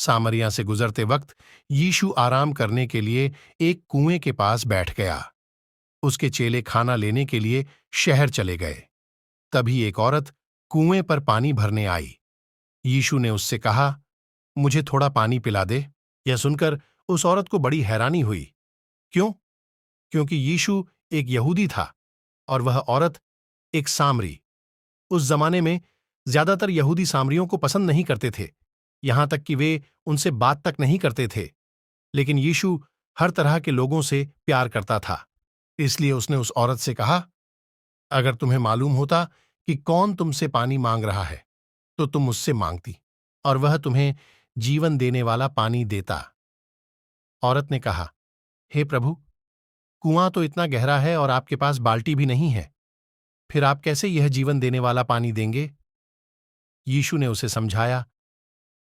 सामरिया से गुजरते वक्त यीशु आराम करने के लिए एक कुएं के पास बैठ गया। उसके चेले खाना लेने के लिए शहर चले गए। तभी एक औरत कुएं पर पानी भरने आई। यीशु ने उससे कहा, मुझे थोड़ा पानी पिला दे। यह सुनकर उस औरत को बड़ी हैरानी हुई। क्यों? क्योंकि यीशु एक यहूदी था और वह औरत एक सामरी। उस जमाने में ज्यादातर यहूदी सामरियों को पसंद नहीं करते थे, यहां तक कि वे उनसे बात तक नहीं करते थे। लेकिन यीशु हर तरह के लोगों से प्यार करता था। इसलिए उसने उस औरत से कहा, अगर तुम्हें मालूम होता कि कौन तुमसे पानी मांग रहा है तो तुम मुझसे मांगती और वह तुम्हें जीवन देने वाला पानी देता। औरत ने कहा, हे प्रभु, कुआं तो इतना गहरा है और आपके पास बाल्टी भी नहीं है, फिर आप कैसे यह जीवन देने वाला पानी देंगे? यीशु ने उसे समझाया,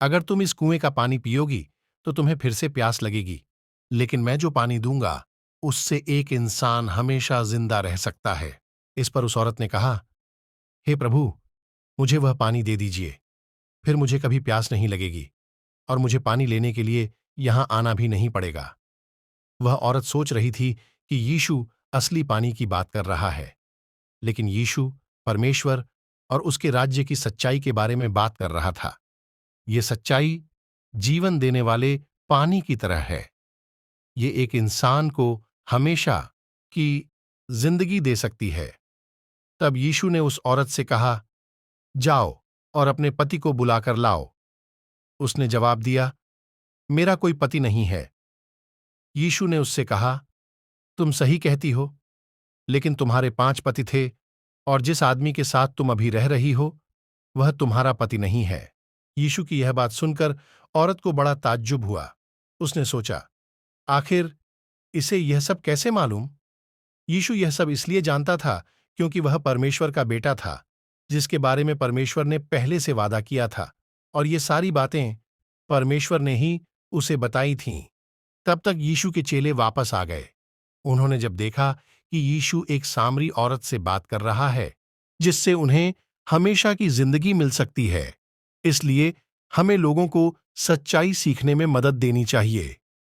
अगर तुम इस कुएं का पानी पियोगी तो तुम्हें फिर से प्यास लगेगी, लेकिन मैं जो पानी दूंगा उससे एक इंसान हमेशा जिंदा रह सकता है। इस पर उस औरत ने कहा, हे प्रभु, मुझे वह पानी दे दीजिए, फिर मुझे कभी प्यास नहीं लगेगी और मुझे पानी लेने के लिए यहां आना भी नहीं पड़ेगा। वह औरत सोच रही थी कि यीशु असली पानी की बात कर रहा है, लेकिन यीशु परमेश्वर और उसके राज्य की सच्चाई के बारे में बात कर रहा था। ये सच्चाई जीवन देने वाले पानी की तरह है। ये एक इंसान को हमेशा की जिंदगी दे सकती है। तब यीशु ने उस औरत से कहा, जाओ और अपने पति को बुलाकर लाओ। उसने जवाब दिया, मेरा कोई पति नहीं है। यीशु ने उससे कहा, तुम सही कहती हो, लेकिन तुम्हारे 5 पति थे और जिस आदमी के साथ तुम अभी रह रही हो वह तुम्हारा पति नहीं है। यीशु की यह बात सुनकर औरत को बड़ा ताज्जुब हुआ। उसने सोचा, आखिर इसे यह सब कैसे मालूम? यीशु यह सब इसलिए जानता था क्योंकि वह परमेश्वर का बेटा था, जिसके बारे में परमेश्वर ने पहले से वादा किया था, और ये सारी बातें परमेश्वर ने ही उसे बताई थीं। तब तक यीशु के चेले वापस आ गए। उन्होंने जब देखा कि यीशु एक सामरी औरत से बात कर रहा है जिससे उन्हें हमेशा की जिंदगी मिल सकती है, इसलिए हमें लोगों को सच्चाई सीखने में मदद देनी चाहिए।